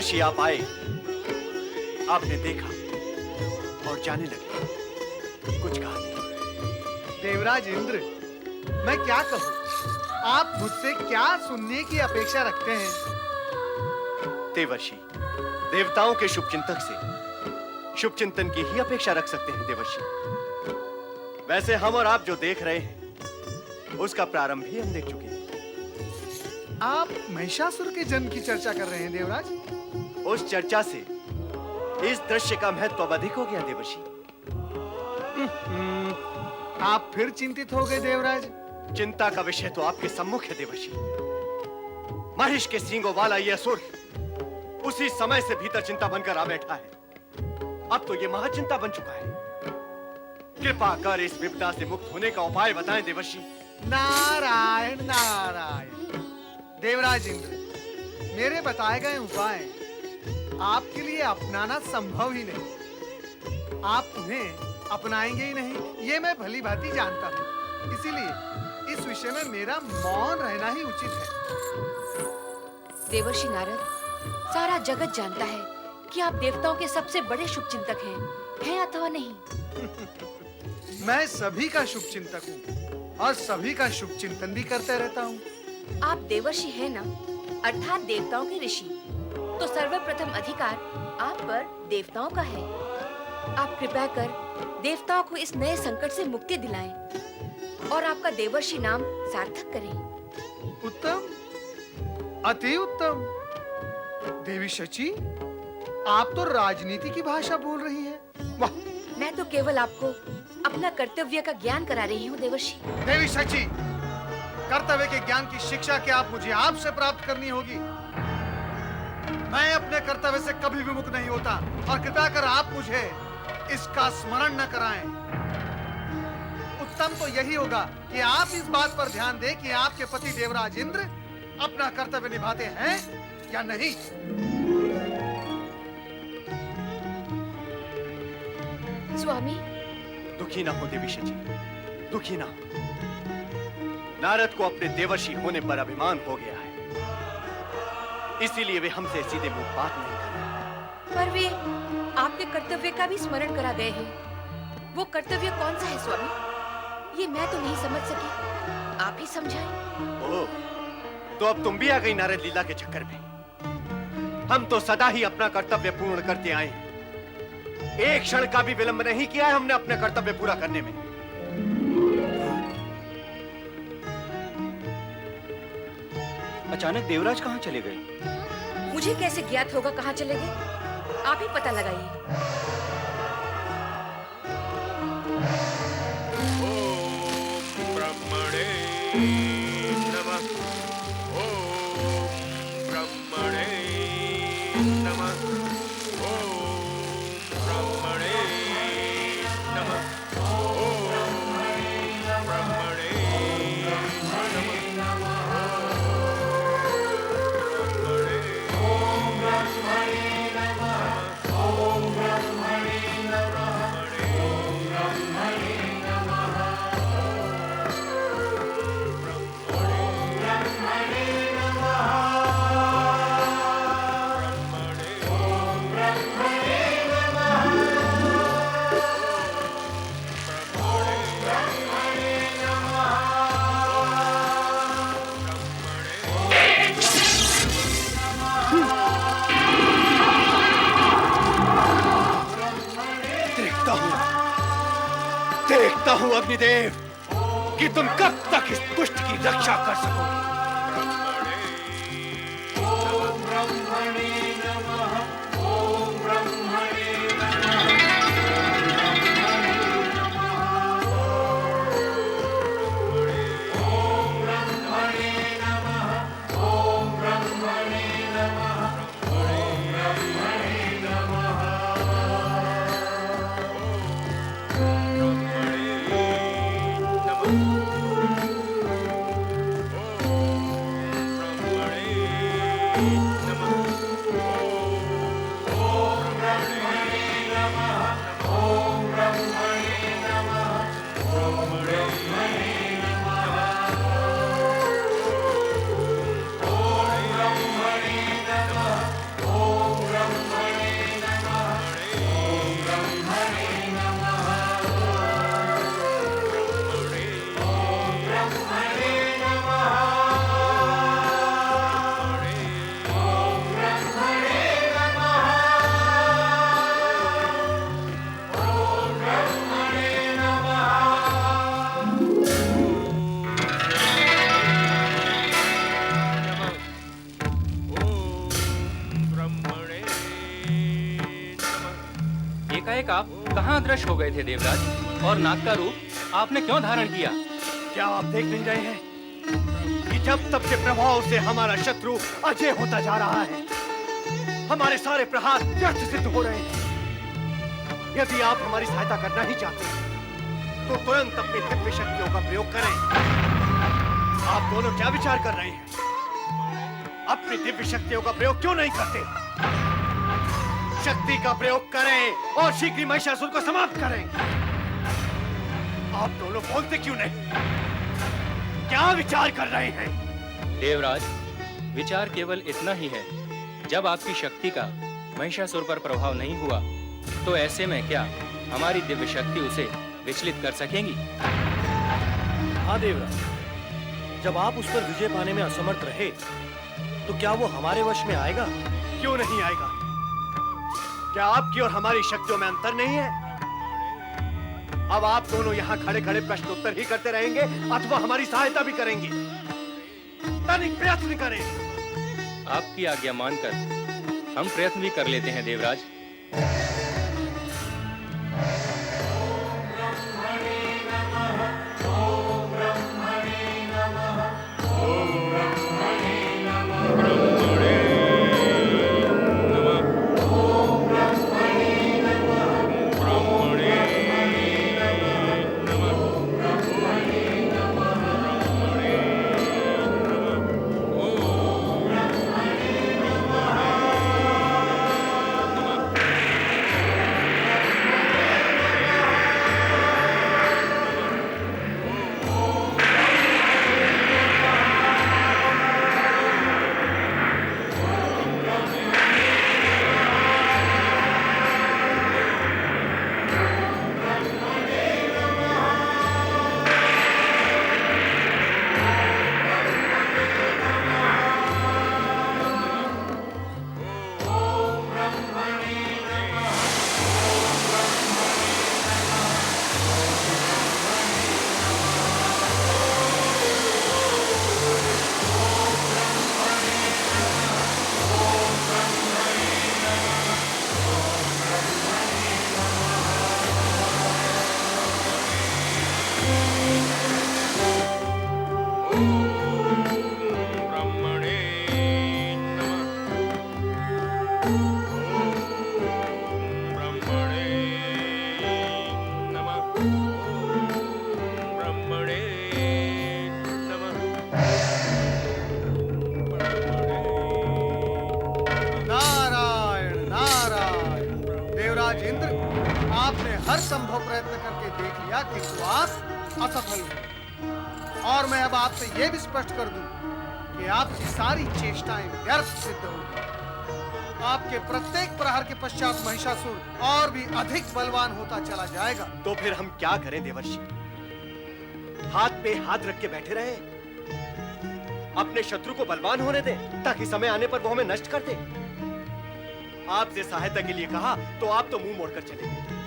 देवर्षि आप आए, आपने देखा और जाने लगे, कुछ कहा नहीं। देवराज इंद्र, मैं क्या कहूं? आप मुझसे क्या सुनने की अपेक्षा रखते हैं? देवर्षि, देवताओं के शुभ चिंतक से शुभ चिंतन की ही अपेक्षा रख सकते हैं देवर्षि। वैसे हम और आप जो देख रहे हैं, उसका प्रारंभ ही हम देख चुके हैं। आप महिषासुर के जन्म की चर्चा कर रहे हैं देवराज? उस चर्चा से इस दृश्य का महत्व अब अधिक हो गया देवर्षि। आप फिर चिंतित हो गए देवराज? चिंता का विषय तो आपके सम्मुख है देवर्षि। महिष के सींगों वाला यह असुर उसी समय से भीतर चिंता बनकर आ बैठा है। अब तो यह महाचिंता बन चुका है। कृपा कर इस विपदा से मुक्त होने का उपाय बताएं देवर्षि। नारायण नारायण। देवराज इंद्र, मेरे बताए गए उपाय आपके लिए अपनाना संभव ही नहीं। आप उन्हें अपनाएंगे ही नहीं, ये मैं भली भांति जानता हूं। इसीलिए इस विषय में मेरा मौन रहना ही उचित है। देवर्षि नारद, सारा जगत जानता है कि आप देवताओं के सबसे बड़े शुभ चिंतक हैं अथवा नहीं? मैं सभी का शुभ चिंतक हूँ और सभी का शुभ चिंतन भी करते रहता हूँ। आप देवर्षि हैं ना, अर्थात देवताओं के ऋषि, तो सर्वप्रथम अधिकार आप पर देवताओं का है। आप कृपया कर देवताओं को इस नए संकट से मुक्ति दिलाएं और आपका देवर्षि नाम सार्थक करें। उत्तम, अति उत्तम। देवी शची, आप तो राजनीति की भाषा बोल रही हैं। वाह! मैं तो केवल आपको अपना कर्तव्य का ज्ञान करा रही हूँ देवर्षि। देवी शची, कर्तव्य के ज्ञान की शिक्षा क्या आप मुझे आपसे प्राप्त करनी होगी। मैं अपने कर्तव्य से कभी विमुख नहीं होता और कृपया कर आप मुझे इसका स्मरण न कराएं। उत्तम तो यही होगा कि आप इस बात पर ध्यान दें कि आपके पति देवराज इंद्र अपना कर्तव्य निभाते हैं या नहीं। स्वामी, दुखी ना हो देवी शची, दुखी ना हो। नारद को अपने देवर्षि होने पर अभिमान हो गया है, इसीलिए वे हमसे सीधे मुंह बात नहीं कर रहे। पर वे आपके कर्तव्य का भी स्मरण करा गए हैं। वो कर्तव्य कौन सा है स्वामी? ये मैं तो नहीं समझ सकी, आप ही समझाएं। ओह, तो अब तुम भी आ गई नारद लीला के चक्कर में। हम तो सदा ही अपना कर्तव्य पूर्ण करते आए हैं। एक क्षण का भी विलंब नहीं किया है हमने अपने कर्तव्य पूरा करने में। अचानक देवराज कहाँ चले गए? मुझे कैसे ज्ञात होगा कहाँ चले गए? आप ही पता लगाइए। देखता हूं अग्निदेव कि तुम कब तक इस दुष्ट की रक्षा कर सकोगे। एकाएक आप कहाँ अदृश्य हो गए थे देवराज? और नाग का रूप आपने क्यों धारण किया? क्या आप देख नहीं रहे हैं कि जब तब के प्रभाव से हमारा शत्रु अजय होता जा रहा है? हमारे सारे प्रहार व्यर्थ सिद्ध हो रहे हैं। यदि आप हमारी सहायता करना ही चाहते हैं तो तुरंत अपनी दिव्य शक्तियों का प्रयोग करें। आप दोनों क्या विचार कर रहे हैं? अपनी दिव्य शक्तियों का प्रयोग क्यों नहीं करते? शक्ति का प्रयोग करें और शीघ्र ही महिषासुर को समाप्त करें। आप दोनों बोलते क्यों नहीं? क्या विचार कर रहे हैं? देवराज, विचार केवल इतना ही है, जब आपकी शक्ति का महिषासुर पर प्रभाव नहीं हुआ तो ऐसे में क्या हमारी दिव्य शक्ति उसे विचलित कर सकेंगी? हाँ देवराज, जब आप उस पर विजय पाने में असमर्थ रहे तो क्या वो हमारे वश में आएगा? क्यों नहीं आएगा? क्या आपकी और हमारी शक्तियों में अंतर नहीं है? अब आप दोनों यहाँ खड़े खड़े प्रश्न उत्तर ही करते रहेंगे अथवा हमारी सहायता भी करेंगे? तनिक प्रयत्न करें। आपकी आज्ञा मानकर हम प्रयत्न भी कर लेते हैं देवराज। संभव प्रयत्न करके देख लिया किंतु आप असफल हुए। और मैं अब आपसे यह भी स्पष्ट कर दूं कि आपकी सारी चेष्टाएं व्यर्थ सिद्ध होंगी। आपके प्रत्येक प्रहार के पश्चात महिषासुर और भी अधिक बलवान होता चला जाएगा। तो फिर हम क्या करें देवर्षि? हाथ पे हाथ रख के बैठे रहे? अपने शत्रु को बलवान होने दें ताकि समय आने पर वो हमें नष्ट कर दे? आपसे सहायता के लिए कहा तो आप तो मुंह मोड़कर चले गए।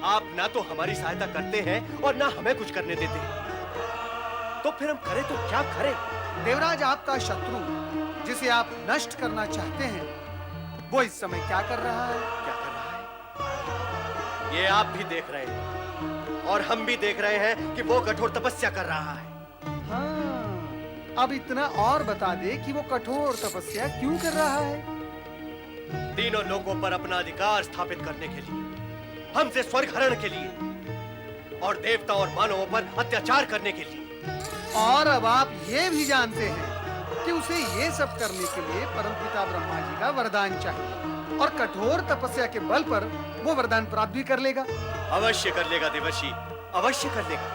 आप ना तो हमारी सहायता करते हैं और ना हमें कुछ करने देते हैं। तो फिर हम करें तो क्या करें? देवराज, आपका शत्रु जिसे आप नष्ट करना चाहते हैं वो इस समय क्या कर रहा है? क्या कर रहा है? ये आप भी देख रहे हैं और हम भी देख रहे हैं कि वो कठोर तपस्या कर रहा है। हाँ, अब इतना और बता दे कि वो कठोर तपस्या क्यों कर रहा है? तीनों लोगों पर अपना अधिकार स्थापित करने के लिए, हमसे स्वर्ग हरण के लिए और देवता और मानवों पर अत्याचार करने के लिए। और अब आप ये भी जानते हैं कि उसे ये सब करने के लिए परमपिता ब्रह्मा जी का वरदान चाहिए और कठोर तपस्या के बल पर वो वरदान प्राप्त भी कर लेगा। अवश्य कर लेगा देवर्षि, अवश्य कर लेगा,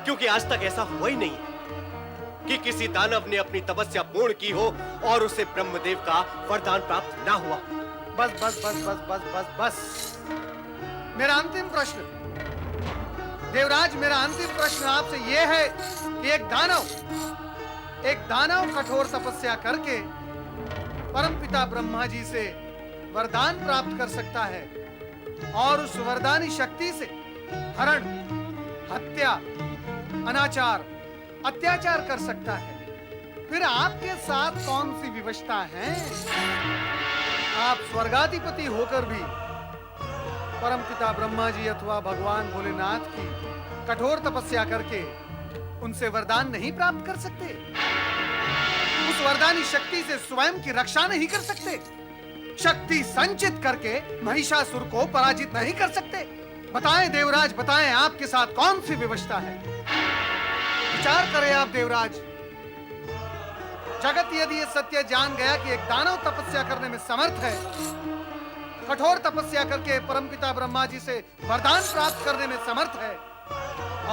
क्योंकि आज तक ऐसा हुआ ही नहीं है कि किसी दानव ने अपनी तपस्या पूर्ण की हो और उसे ब्रह्मदेव का वरदान प्राप्त ना हुआ। बस बस बस बस बस बस बस। मेरा अंतिम प्रश्न, देवराज, मेरा अंतिम प्रश्न आपसे यह है कि एक दानव कठोर तपस्या करके परमपिता ब्रह्मा जी से वरदान प्राप्त कर सकता है और उस वरदानी शक्ति से हरण, हत्या, अनाचार, अत्याचार कर सकता है। फिर आपके साथ कौन सी विवशता है? आप स्वर्गाधिपति होकर भी परमपिता ब्रह्मा जी अथवा भगवान भोलेनाथ की कठोर तपस्या करके उनसे वरदान नहीं प्राप्त कर सकते? उस वरदानी शक्ति से स्वयं की रक्षा नहीं कर सकते? शक्ति संचित करके महिषासुर को पराजित नहीं कर सकते? बताएं देवराज, बताएं आपके साथ कौन सी विवशता है? विचार करें आप देवराज। जगत यदि ये सत्य जान गया कि एक दानव तपस्या करने में समर्थ है, कठोर तपस्या करके परमपिता ब्रह्मा जी से वरदान प्राप्त करने में समर्थ है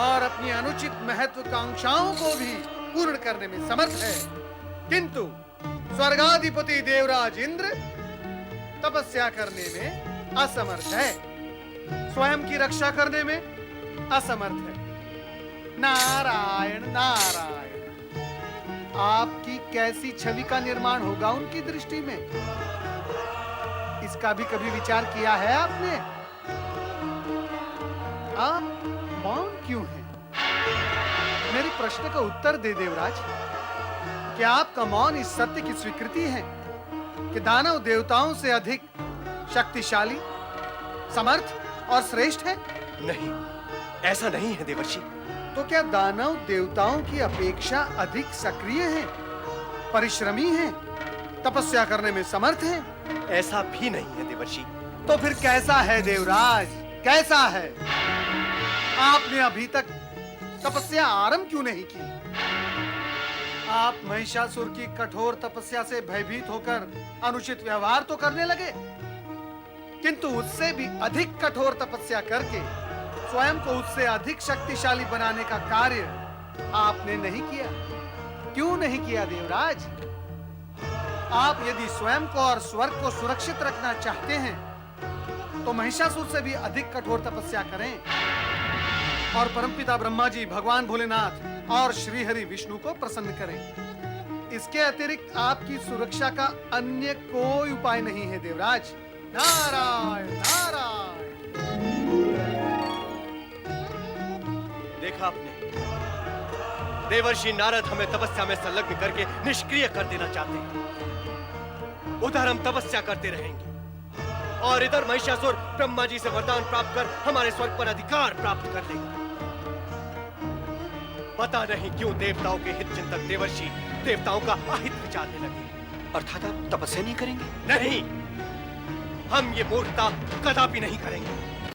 और अपनी अनुचित महत्वाकांक्षाओं को भी पूर्ण करने में समर्थ है, किंतु स्वर्गाधिपति देवराज इंद्र तपस्या करने में असमर्थ है, स्वयं की रक्षा करने में असमर्थ है। नारायण नारायण, आपकी कैसी छवि का निर्माण होगा उनकी दृष्टि में? इसका भी कभी विचार किया है आपने? आप मौन क्यों हैं? मेरे प्रश्न का उत्तर दे देवराज। क्या आपका मौन इस सत्य की स्वीकृति है कि दानव देवताओं से अधिक शक्तिशाली, समर्थ और श्रेष्ठ है? नहीं, ऐसा नहीं है देवर्षि। तो क्या दानव देवताओं की अपेक्षा अधिक सक्रिय हैं, परिश्रमी हैं, तपस्या करने में समर्थ हैं? ऐसा भी नहीं है देवर्षि। तो फिर कैसा है देवराज, कैसा है? आपने अभी तक तपस्या आरंभ क्यों नहीं की? आप महिषासुर की कठोर तपस्या से भयभीत होकर अनुचित व्यवहार तो करने लगे, किंतु उससे भी अधिक कठोर तपस्या करके स्वयं को उससे अधिक शक्तिशाली बनाने का कार्य आपने नहीं किया। क्यों नहीं किया देवराज? आप यदि स्वयं को और स्वर्ग को सुरक्षित रखना चाहते हैं तो महिषासुर से भी अधिक कठोर तपस्या करें और परमपिता ब्रह्मा जी, भगवान भोलेनाथ और श्री हरि विष्णु को प्रसन्न करें। इसके अतिरिक्त आपकी सुरक्षा का अन्य कोई उपाय नहीं है देवराज। नारायण नारायण। देखा आपने, देवर्षि नारद हमें तपस्या में संलग्न करके निष्क्रिय कर देना चाहते हैं। उधर हम तपस्या करते रहेंगे और इधर महिषासुर ब्रह्मा जी से वरदान प्राप्त कर हमारे स्वर्ग पर अधिकार प्राप्त कर लेगा। पता नहीं क्यों देवताओं के हित चिंतक देवर्षि देवताओं का अहित विचारने लगे। अर्थात आप तपस्या नहीं करेंगे? नहीं, हम ये मूर्खता कदापि नहीं करेंगे।